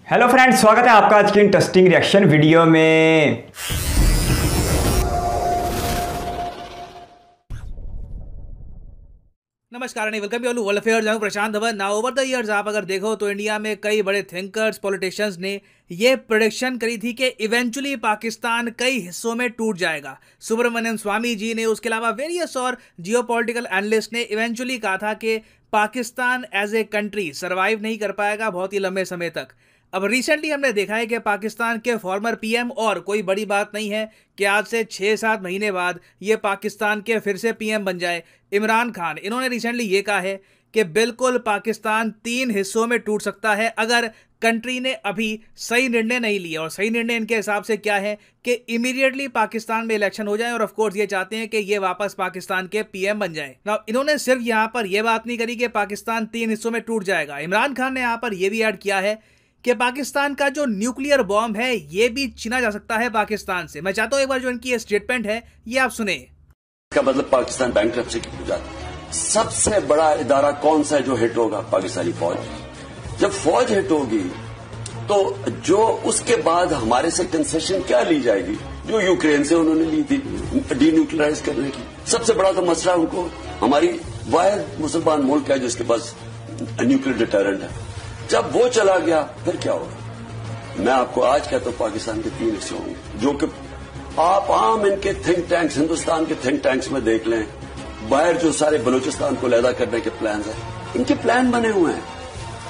Hello friends, स्वागत है आपका आज की इंटरेस्टिंग रिएक्शन वीडियो में। नमस्कार and welcome to world affairs. मैं Prashant Dhawan. Now over the years आप अगर देखो तो इंडिया में कई बड़े थिंकर्स, पॉलिटिशियंस ने ये प्रेडिक्शन करी थी कि इवेंचुअली पाकिस्तान कई हिस्सों में टूट जाएगा। सुब्रमण्यम स्वामी जी ने, उसके अलावा वेरियस और जियोपॉलिटिकल एनालिस्ट ने इवेंचुअली कहा था कि Pakistan as a country survive नहीं कर पाएगा बहुत ही लंबे समय तक। अब रिसेंटली हमने देखा है कि पाकिस्तान के फॉर्मर पीएम, और कोई बड़ी बात नहीं है कि आज से 6-7 महीने बाद ये पाकिस्तान के फिर से पीएम बन जाए, इमरान खान। इन्होंने रिसेंटली ये कहा है कि बिल्कुल पाकिस्तान 3 हिस्सों में टूट सकता है अगर कंट्री ने अभी सही निर्णय नहीं लिया। और सही निर्णय इनके हिसाब से क्या है कि इमीडिएटली पाकिस्तान में इलेक्शन हो जाए, और ऑफ कोर्स ये चाहते हैं कि ये वापस पाकिस्तान के पीएम बन जाए। नाउ इन्होंने सिर्फ यहाँ पर यह बात नहीं करी कि पाकिस्तान 3 हिस्सों में टूट जाएगा। इमरान खान ने यहाँ पर यह भी ऐड किया है कि पाकिस्तान का जो न्यूक्लियर बॉम्ब है ये भी छीना जा सकता है पाकिस्तान से। मैं चाहता हूं एक बार जो इनकी स्टेटमेंट है ये आप सुने। इसका मतलब पाकिस्तान बैंकरप्सी की हो जाता है। सबसे बड़ा इदारा कौन सा है जो हिट होगा? पाकिस्तानी फौज। जब फौज हिट होगी तो जो उसके बाद हमारे से कंसेशन क्या ली जाएगी जो यूक्रेन से उन्होंने ली थी डीन्यूक्लियराइज करने की। सबसे बड़ा तो मसला उनको हमारी वाहिद मुसलमान मुल्क है जिसके पास न्यूक्लियर डिटरेंट है। जब वो चला गया फिर क्या होगा? मैं आपको आज कहता हूं पाकिस्तान के 3 हिस्से होंगे जो कि आप आम इनके थिंक टैंक्स, हिंदुस्तान के थिंक टैंक्स में देख लें। बाहर जो सारे बलूचिस्तान को लहदा करने के प्लान है, इनके प्लान बने हुए हैं।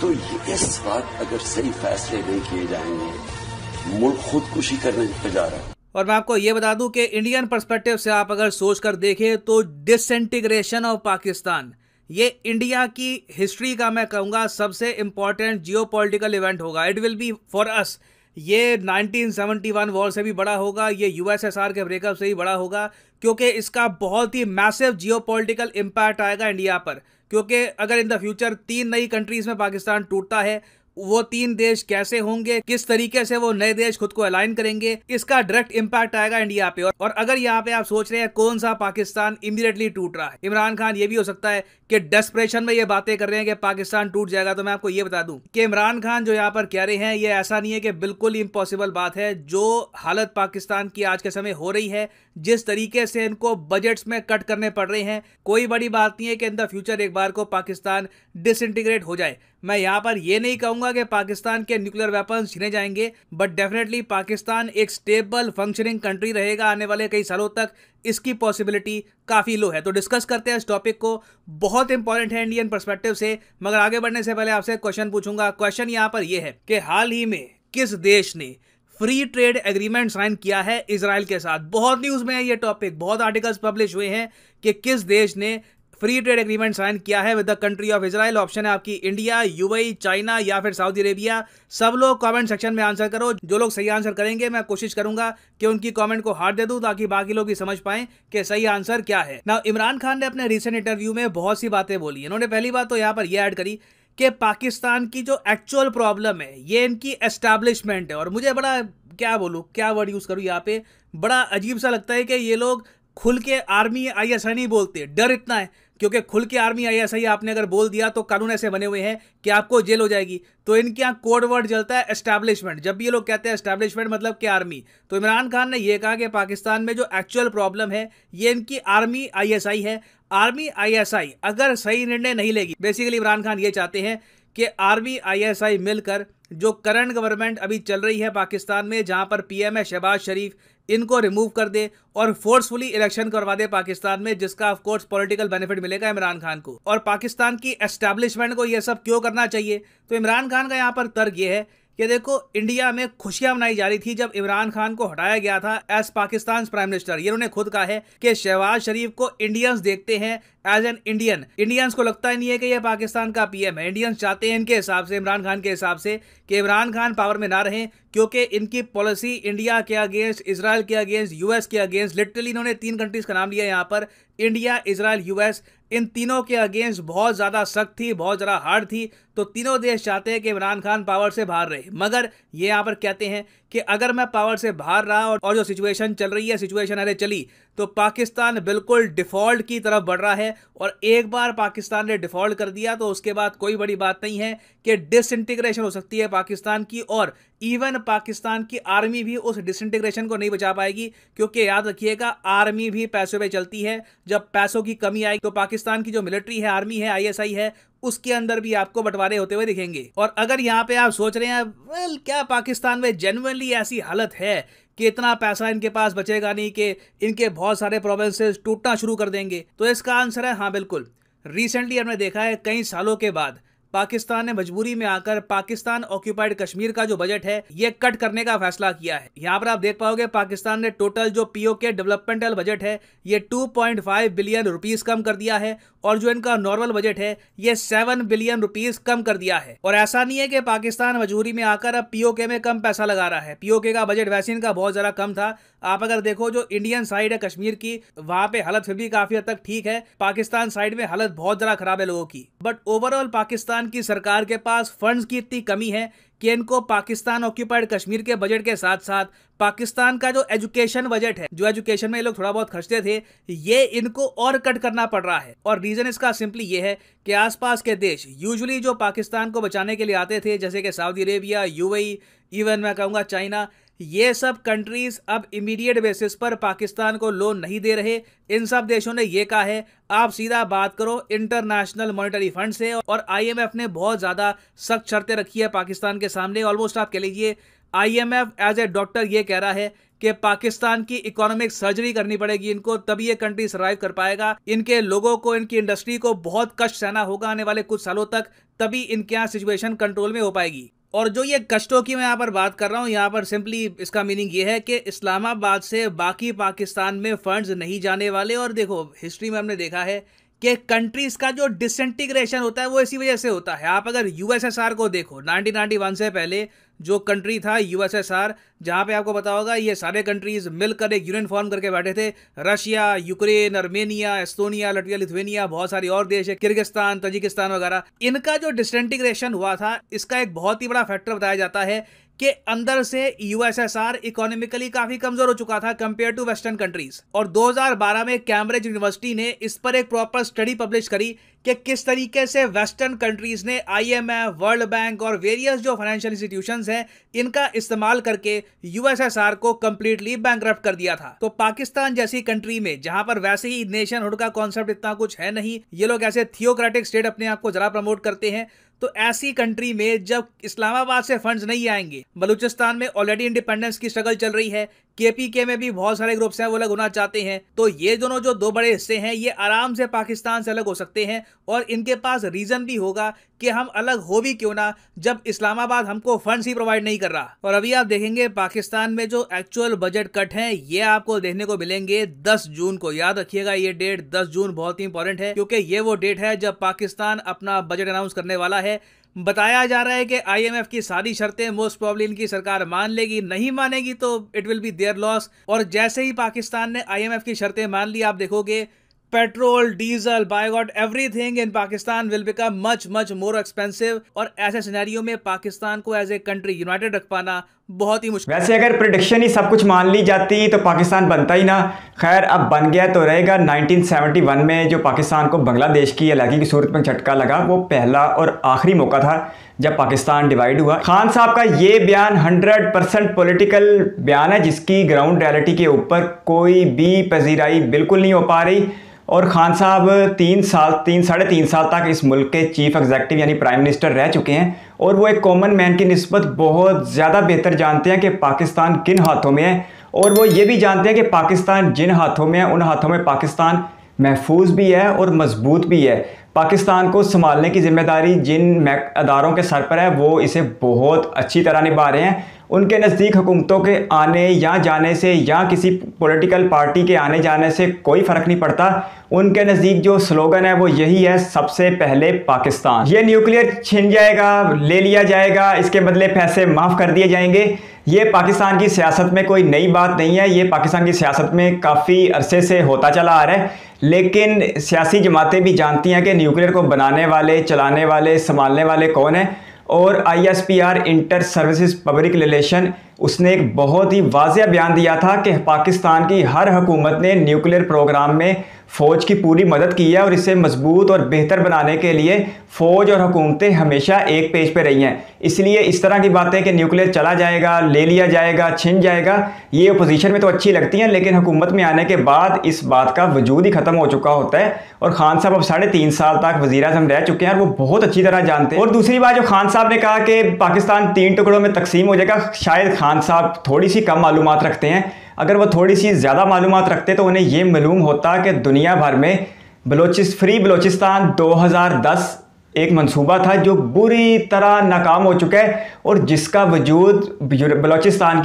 तो इस वक्त अगर सही फैसले नहीं किए जाएंगे मुल्क खुदकुशी करने पे जा रहा है। और मैं आपको ये बता दूं कि इंडियन पर्सपेक्टिव से आप अगर सोच कर देखें तो डिसइंटीग्रेशन ऑफ पाकिस्तान ये इंडिया की हिस्ट्री का, मैं कहूँगा, सबसे इंपॉर्टेंट जियोपॉलिटिकल इवेंट होगा। It will be for us. ये 1971 वॉर से भी बड़ा होगा, ये यूएसएसआर के ब्रेकअप से भी बड़ा होगा, क्योंकि इसका बहुत ही मैसिव जियोपॉलिटिकल इम्पैक्ट आएगा इंडिया पर। क्योंकि अगर इन द फ्यूचर 3 नई कंट्रीज में पाकिस्तान टूटता है, वो 3 देश कैसे होंगे, किस तरीके से वो नए देश खुद को अलाइन करेंगे, इसका डायरेक्ट इंपैक्ट आएगा इंडिया पे। और अगर यहाँ पे आप सोच रहे हैं कौन सा पाकिस्तान इमीडिएटली टूट रहा है, इमरान खान ये भी हो सकता है कि डेस्परेशन में ये बातें कर रहे हैं कि पाकिस्तान टूट जाएगा, तो मैं आपको ये बता दूं कि इमरान खान जो यहाँ पर कह रहे हैं ये ऐसा नहीं है कि बिल्कुल इम्पॉसिबल बात है। जो हालत पाकिस्तान की आज के समय हो रही है, जिस तरीके से इनको बजट्स में कट करने पड़ रहे हैं, कोई बड़ी बात नहीं है कि इन द फ्यूचर एक बार को पाकिस्तान डिसइंटीग्रेट हो जाए। मैं यहाँ पर यह नहीं कहूंगा कि पाकिस्तान के न्यूक्लियर वेपन्स छीने जाएंगे, बट डेफिनेटली पाकिस्तान एक स्टेबल फंक्शनिंग कंट्री रहेगा आने वाले कई सालों तक। इसकी पॉसिबिलिटी काफी लो है। तो डिस्कस करते हैं इस टॉपिक को, बहुत इंपॉर्टेंट है इंडियन पर्सपेक्टिव से। मगर आगे बढ़ने से पहले आपसे क्वेश्चन पूछूंगा। क्वेश्चन यहाँ पर यह है कि हाल ही में किस देश ने फ्री ट्रेड एग्रीमेंट साइन किया है इजराइल के साथ? बहुत न्यूज में है ये टॉपिक, बहुत आर्टिकल्स पब्लिश हुए हैं कि किस देश ने फ्री ट्रेड एग्रीमेंट साइन किया है with the country of Israel. Option है आपकी इंडिया, यूएई, चाइना या फिर सऊदी अरेबिया। सब लोग कमेंट सेक्शन में आंसर करो। जो लोग सही आंसर करेंगे मैं कोशिश करूंगा कि उनकी कमेंट को हार्ट दे दूं ताकि बाकी लोग भी समझ पाएं कि सही आंसर क्या है। नाउ इमरान खान ने अपने रिसेंट इंटरव्यू में बहुत सी बातें बोली। इन्होंने पहली बात तो यहाँ पर यह ऐड करी कि पाकिस्तान की जो एक्चुअल प्रॉब्लम है ये इनकी एस्टैब्लिशमेंट है। और मुझे बड़ा, क्या बोलूं, क्या वर्ड यूज करूं यहाँ पे, बड़ा अजीब सा लगता है कि ये लोग खुल के आर्मी आईएसआई नहीं बोलते। डर इतना है क्योंकि खुल के आर्मी आईएसआई आपने अगर बोल दिया तो कानून ऐसे बने हुए हैं कि आपको जेल हो जाएगी। तो इनके यहाँ कोड वर्ड चलता है एस्टैब्लिशमेंट। जब भी ये लोग कहते हैं एस्टैब्लिशमेंट मतलब कि आर्मी, तो इमरान खान ने यह कहा कि पाकिस्तान में जो एक्चुअल प्रॉब्लम है ये इनकी आर्मी आईएसआई है। आर्मी आईएसआई अगर सही निर्णय नहीं लेगी, बेसिकली इमरान खान ये चाहते हैं कि आर्मी आईएसआई मिलकर जो करंट गवर्नमेंट अभी चल रही है पाकिस्तान में, जहां पर पीएम है शहबाज शरीफ, इनको रिमूव कर दे और फोर्सफुली इलेक्शन करवा दे पाकिस्तान में, जिसका ऑफ कोर्स पॉलिटिकल बेनिफिट मिलेगा इमरान खान को। और पाकिस्तान की एस्टैब्लिशमेंट को यह सब क्यों करना चाहिए? तो इमरान खान का यहां पर तर्क यह है कि देखो, इंडिया में खुशियां मनाई जा रही थी जब इमरान खान को हटाया गया था एज पाकिस्तान प्राइम मिनिस्टर। ये उन्होंने खुद कहा है कि शहबाज शरीफ को इंडियंस देखते हैं एज एन इंडियन। इंडियंस को लगता ही नहीं है कि ये पाकिस्तान का पीएम है। इंडियंस चाहते हैं इनके हिसाब से, इमरान खान के हिसाब से, कि इमरान खान पावर में ना रहें, क्योंकि इनकी पॉलिसी इंडिया के अगेंस्ट, इजराइल के अगेंस्ट, यूएस के अगेंस्ट, लिटरली इन्होंने 3 कंट्रीज का नाम लिया यहाँ पर, इंडिया, इजराइल, यूएस, इन तीनों के अगेंस्ट बहुत ज्यादा सख्त थी, बहुत ज्यादा हार्ड थी। तो तीनों देश चाहते हैं कि इमरान खान पावर से बाहर रहे। मगर ये यहाँ पर कहते हैं कि अगर मैं पावर से बाहर रहा और जो सिचुएशन चल रही है, सिचुएशन अरे चली, तो पाकिस्तान बिल्कुल डिफॉल्ट की तरफ बढ़ रहा है। और एक बार पाकिस्तान ने डिफॉल्ट कर दिया तो उसके बाद कोई बड़ी बात नहीं है कि डिसइंटीग्रेशन हो सकती है पाकिस्तान की, और इवन पाकिस्तान की आर्मी भी उस डिसइंटीग्रेशन को नहीं बचा पाएगी, क्योंकि याद रखिएगा आर्मी भी पैसों पे चलती है। जब पैसों की कमी आएगी तो पाकिस्तान की जो मिलिट्री है, आर्मी है, ISI है, उसके अंदर भी आपको बंटवारे होते हुए दिखेंगे। और अगर यहाँ पे आप सोच रहे हैं वेल क्या पाकिस्तान में जेन्युइनली ऐसी हालत है कि इतना पैसा इनके पास बचेगा नहीं कि इनके बहुत सारे प्रोविंसेस टूटना शुरू कर देंगे, तो इसका आंसर है हाँ बिल्कुल। रिसेंटली हमने देखा है कई सालों के बाद पाकिस्तान ने मजबूरी में आकर पाकिस्तान ऑक्यूपाइड कश्मीर का जो बजट है ये कट करने का फैसला किया है। यहाँ पर आप देख पाओगे पाकिस्तान ने टोटल जो POK डेवलपमेंटल बजट है ये 2.5 बिलियन रुपीस कम कर दिया है, और जो इनका नॉर्मल बजट है ये 7 बिलियन रुपीस कम कर दिया है। और ऐसा नहीं है कि पाकिस्तान मजबूरी में आकर अब POK में कम पैसा लगा रहा है। POK का बजट वैसे इनका बहुत ज्यादा कम था। आप अगर देखो जो इंडियन साइड है कश्मीर की, वहां पे हालत फिर भी काफी हद तक ठीक है। पाकिस्तान साइड में हालत बहुत ज्यादा खराब है लोगों की। बट ओवरऑल पाकिस्तान की सरकार के पास फंड्स की इतनी कमी है कि इनको पाकिस्तान ऑक्यूपाइड कश्मीर के बजट के साथ साथ पाकिस्तान का जो एजुकेशन बजट है, जो एजुकेशन में ये लोग थोड़ा बहुत खर्चते थे, ये इनको और कट करना पड़ रहा है। और रीजन इसका सिंपली ये है कि आसपास के देश यूजुअली जो पाकिस्तान को बचाने के लिए आते थे, जैसे कि सऊदी अरेबिया, UAE, इवन मैं कहूँगा चाइना, ये सब कंट्रीज अब इमीडिएट बेसिस पर पाकिस्तान को लोन नहीं दे रहे। इन सब देशों ने ये कहा है आप सीधा बात करो इंटरनेशनल मॉनेटरी फंड से, और IMF ने बहुत ज्यादा सख्त शर्तें रखी है पाकिस्तान के सामने। ऑलमोस्ट आप कह लीजिए IMF एज ए डॉक्टर ये कह रहा है कि पाकिस्तान की इकोनॉमिक सर्जरी करनी पड़ेगी इनको, तभी ये कंट्री सर्वाइव कर पाएगा। इनके लोगों को, इनकी इंडस्ट्री को बहुत कष्ट सहना होगा आने वाले कुछ सालों तक, तभी इनके यहाँ सिचुएशन कंट्रोल में हो पाएगी। और जो ये कष्टों की मैं यहाँ पर बात कर रहा हूँ, यहाँ पर सिंपली इसका मीनिंग ये है कि इस्लामाबाद से बाकी पाकिस्तान में फंड्स नहीं जाने वाले। और देखो हिस्ट्री में हमने देखा है कि कंट्रीज का जो डिसइंटीग्रेशन होता है वो इसी वजह से होता है। आप अगर USSR को देखो, 1991 से पहले जो कंट्री था USSR, जहां पे आपको पता होगा ये सारे कंट्रीज मिलकर एक यूनियन फॉर्म करके बैठे थे। Russia, Ukraine, Armenia, Estonia, Latvia, Lithuania, बहुत सारे और देश है, किर्गिस्तान, तजिकिस्तान वगैरह। इनका जो डिसइंटीग्रेशन हुआ था, इसका एक बहुत ही बड़ा फैक्टर बताया जाता है कि अंदर से USSR इकोनॉमिकली काफी कमजोर हो चुका था कंपेयर टू वेस्टर्न कंट्रीज। और 2012 में कैम्ब्रिज यूनिवर्सिटी ने इस पर एक प्रॉपर स्टडी पब्लिश करी कि किस तरीके से वेस्टर्न कंट्रीज ने IMF, वर्ल्ड बैंक और वेरियस जो फाइनेंशियल इंस्टीट्यूशंस हैं इनका इस्तेमाल करके USSR को कंप्लीटली बैंकरप्ट कर दिया था। तो पाकिस्तान जैसी कंट्री में, जहां पर वैसे ही नेशनहुड का कॉन्सेप्ट इतना कुछ है नहीं, ये लोग ऐसे थियोक्रेटिक स्टेट अपने आप को जरा प्रमोट करते हैं, तो ऐसी कंट्री में जब इस्लामाबाद से फंड्स नहीं आएंगे, बलूचिस्तान में ऑलरेडी इंडिपेंडेंस की स्ट्रगल चल रही है, KPK में भी बहुत सारे ग्रुप्स हैं वो अलग होना चाहते हैं, तो ये दोनों जो दो बड़े हिस्से हैं ये आराम से पाकिस्तान से अलग हो सकते हैं। और इनके पास रीजन भी होगा कि हम अलग हो भी क्यों ना, जब इस्लामाबाद हमको फंड्स ही प्रोवाइड नहीं कर रहा। और अभी आप देखेंगे पाकिस्तान में जो एक्चुअल बजट कट हैं ये आपको देखने को मिलेंगे 10 जून को। याद रखिएगा ये डेट 10 जून बहुत ही इंपॉर्टेंट है, क्योंकि ये वो डेट है जब पाकिस्तान अपना बजट अनाउंस करने वाला है। बताया जा रहा है कि IMF की सारी शर्तें मोस्ट प्रोबेबली इनकी सरकार मान लेगी, नहीं मानेगी तो it will be there loss. और जैसे ही पाकिस्तान ने IMF की शर्तें मान ली, आप देखोगे petrol, diesel, by God everything in Pakistan will become much much more expensive. और ऐसे सिनेरियो में पाकिस्तान को एज ए कंट्री यूनाइटेड रख पाना बहुत ही मुश्किल। वैसे अगर प्रेडिक्शन ही सब कुछ मान ली जाती तो पाकिस्तान बनता ही ना। खैर अब बन गया तो रहेगा। 1971 में जो पाकिस्तान को बांग्लादेश की इलाके की सूरत में झटका लगा, वो पहला और आखिरी मौका था जब पाकिस्तान डिवाइड हुआ। खान साहब का ये बयान 100% पॉलिटिकल बयान है, जिसकी ग्राउंड रियलिटी के ऊपर कोई भी पजीराई बिल्कुल नहीं हो पा रही। और खान साहब 3 साढ़े 3 साल तक इस मुल्क के चीफ एग्जीक्यूटिव यानी प्राइम मिनिस्टर रह चुके हैं, और वो एक कॉमन मैन की निस्बत बहुत ज़्यादा बेहतर जानते हैं कि पाकिस्तान किन हाथों में है। और वो ये भी जानते हैं कि पाकिस्तान जिन हाथों में है उन हाथों में पाकिस्तान महफूज भी है और मजबूत भी है। पाकिस्तान को संभालने की जिम्मेदारी जिन अदारों के सर पर है वो इसे बहुत अच्छी तरह निभा रहे हैं। उनके नज़दीक हुकूमतों के आने या जाने से या किसी पॉलिटिकल पार्टी के आने जाने से कोई फ़र्क नहीं पड़ता। उनके नज़दीक जो स्लोगन है वो यही है, सबसे पहले पाकिस्तान। ये न्यूक्लियर छिन जाएगा, ले लिया जाएगा, इसके बदले पैसे माफ़ कर दिए जाएंगे, ये पाकिस्तान की सियासत में कोई नई बात नहीं है। ये पाकिस्तान की सियासत में काफ़ी अरसे से होता चला आ रहा है। लेकिन सियासी जमातें भी जानती हैं कि न्यूक्लियर को बनाने वाले, चलाने वाले, संभालने वाले कौन है। और ISPR inter services public relation उसने एक बहुत ही वाज़ेह बयान दिया था कि पाकिस्तान की हर हुकूमत ने न्यूक्लियर प्रोग्राम में फ़ौज की पूरी मदद की है और इसे मजबूत और बेहतर बनाने के लिए फ़ौज और हुकूमतें हमेशा एक पेज पे रही हैं। इसलिए इस तरह की बातें कि न्यूक्लियर चला जाएगा, ले लिया जाएगा, छिन जाएगा, ये अपोजिशन में तो अच्छी लगती हैं, लेकिन हुकूमत में आने के बाद इस बात का वजूद ही ख़त्म हो चुका होता है। और खान साहब अब 3.5 साल तक वज़ीर-ए-आज़म रह चुके हैं और वो बहुत अच्छी तरह जानते हैं। और दूसरी बात, जो खान साहब ने कहा कि पाकिस्तान 3 टुकड़ों में तकसीम हो जाएगा, शायद खान साहब थोड़ी सी कम मालूमात रखते हैं। अगर वो थोड़ी सी ज़्यादा मालूमात रखते तो उन्हें ये मालूम होता कि दुनिया भर में फ्री बलोचिस्तान 2010 एक मंसूबा था जो बुरी तरह नाकाम हो चुका है और जिसका वजूद बलोचिस्तान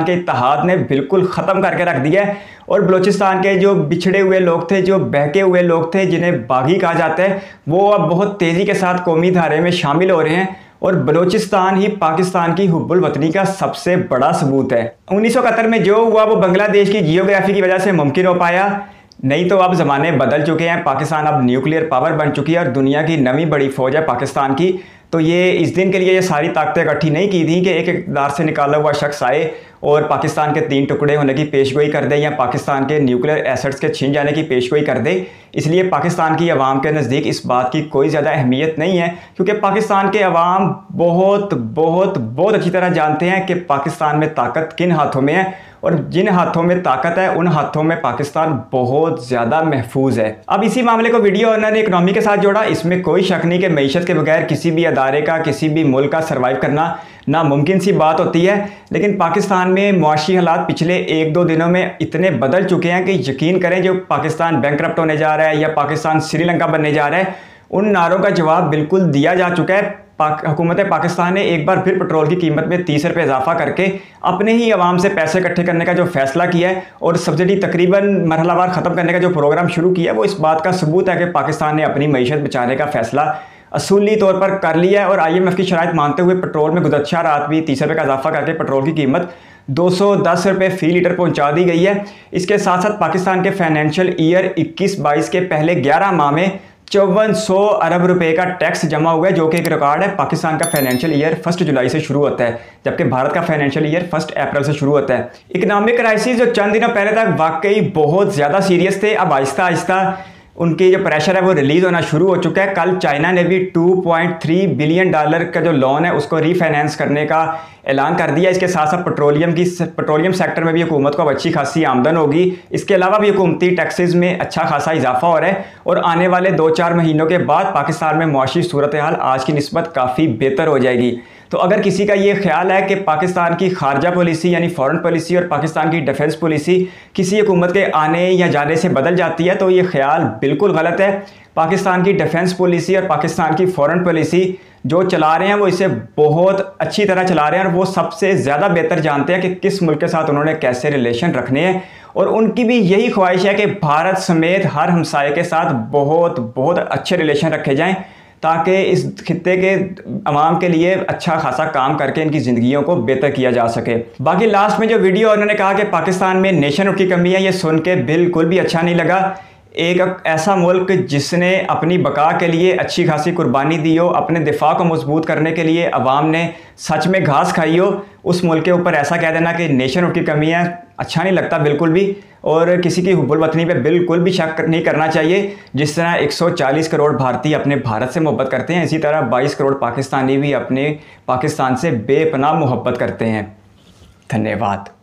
के इत्तेहाद ने बिल्कुल ख़त्म करके रख दिया है। और बलोचिस्तान के जो बिछड़े हुए लोग थे, जो बहके हुए लोग थे, जिन्हें बागी कहा जाता है, वो अब बहुत तेज़ी के साथ कौमी धारे में शामिल हो रहे हैं और बलोचिस्तान ही पाकिस्तान की हुब्बुल वतनी का सबसे बड़ा सबूत है। 1971 में जो हुआ वो बांग्लादेश की जियोग्राफी की वजह से मुमकिन हो पाया, नहीं तो अब ज़माने बदल चुके हैं। पाकिस्तान अब न्यूक्लियर पावर बन चुकी है और दुनिया की नवी बड़ी फ़ौज है पाकिस्तान की। तो ये इस दिन के लिए ये सारी ताकतें इकट्ठी नहीं की थी कि एक इक़्तिदार से निकाला हुआ शख्स आए और पाकिस्तान के 3 टुकड़े होने की पेशगोई कर दे या पाकिस्तान के न्यूक्लियर एसेट्स के छिन जाने की पेशगोई कर दे। इसलिए पाकिस्तान की आवाम के नज़दीक इस बात की कोई ज़्यादा अहमियत नहीं है, क्योंकि पाकिस्तान के अवाम बहुत बहुत बहुत अच्छी तरह जानते हैं कि पाकिस्तान में ताकत किन हाथों में है और जिन हाथों में ताकत है उन हाथों में पाकिस्तान बहुत ज़्यादा महफूज है। अब इसी मामले को वीडियो ऑनर ने इकनॉमी के साथ जोड़ा। इसमें कोई शक नहीं कि मईशत के बगैर किसी भी अदारे का, किसी भी मुल्क का सर्वाइव करना नामुमकिन सी बात होती है। लेकिन पाकिस्तान में मुआशी हालात पिछले 1-2 दिनों में इतने बदल चुके हैं कि यकीन करें, जो पाकिस्तान बैंकरप्ट होने जा रहा है या पाकिस्तान श्रीलंका बनने जा रहा है, उन नारों का जवाब बिल्कुल दिया जा चुका है। हुकूमत पाकिस्तान ने एक बार फिर पेट्रोल की कीमत में 30 रुपये इजाफा करके अपने ही आवाम से पैसे इकट्ठे करने का जो फैसला किया है और सब्सिडी तकरीबन मरहलावार ख़त्म करने का जो प्रोग्राम शुरू किया है, वो इस बात का सबूत है कि पाकिस्तान ने अपनी मईशत बचाने का फैसला असूली तौर पर कर लिया है। और IMF की शराइत मानते हुए पेट्रोल में गुज़श्ता रात भी 30 रुपये का इजाफा करके पेट्रोल की कीमत 210 रुपये फ़ी लीटर पहुंचा दी गई है। इसके साथ साथ पाकिस्तान के फाइनेंशियल ईयर 21-22 के पहले 11 माह में 5400 अरब रुपए का टैक्स जमा हुआ है, जो कि एक रिकॉर्ड है। पाकिस्तान का फाइनेंशियल ईयर 1 जुलाई से शुरू होता है, जबकि भारत का फाइनेंशियल ईयर 1 अप्रैल से शुरू होता है। इकोनॉमिक क्राइसिस जो चंद दिनों पहले तक वाकई बहुत ज़्यादा सीरियस थे, अब आहिस्ता आहिस्ता उनकी जो प्रेशर है वो रिलीज़ होना शुरू हो चुका है। कल चाइना ने भी $2.3 बिलियन का जो लोन है उसको रीफाइनेंस करने का ऐलान कर दिया। इसके साथ साथ पेट्रोलियम सेक्टर में भी हुकूमत को अब अच्छी खासी आमदन होगी। इसके अलावा भी हुकूमती टैक्सेस में अच्छा खासा इजाफा हो रहा है और आने वाले 2-4 महीनों के बाद पाकिस्तान में मुआशी सूरत हाल आज की निस्बत काफ़ी बेहतर हो जाएगी। तो अगर किसी का ये ख्याल है कि पाकिस्तान की खारजा पॉलिसी यानी फॉरेन पॉलिसी और पाकिस्तान की डिफेंस पॉलिसी किसी हुकूमत के आने या जाने से बदल जाती है, तो ये ख्याल बिल्कुल गलत है। पाकिस्तान की डिफेंस पॉलिसी और पाकिस्तान की फॉरेन पॉलिसी जो चला रहे हैं वो इसे बहुत अच्छी तरह चला रहे हैं और वो सबसे ज़्यादा बेहतर जानते हैं कि किस मुल्क के साथ उन्होंने कैसे रिलेशन रखने हैं। और उनकी भी यही ख्वाहिश है कि भारत समेत हर हमसाये के साथ बहुत बहुत अच्छे रिलेशन रखे जाएं, ताकि इस खित्ते के अवाम के लिए अच्छा खासा काम करके इनकी ज़िंदगियों को बेहतर किया जा सके। बाकी लास्ट में जो वीडियो उन्होंने कहा कि पाकिस्तान में नेशनहुड की कमी है, ये सुन के बिल्कुल भी अच्छा नहीं लगा। एक ऐसा मुल्क जिसने अपनी बका के लिए अच्छी खासी कुर्बानी दी हो, अपने दिफा को मजबूत करने के लिए अवाम ने सच में घास खाई हो, उस मुल्क के ऊपर ऐसा कह देना कि नेशनहुड की कमी है, अच्छा नहीं लगता बिल्कुल भी। और किसी की हुब्बुल वतनी पे बिल्कुल भी शक नहीं करना चाहिए। जिस तरह 140 करोड़ भारतीय अपने भारत से मोहब्बत करते हैं, इसी तरह 22 करोड़ पाकिस्तानी भी अपने पाकिस्तान से बेपनाह मोहब्बत करते हैं। धन्यवाद।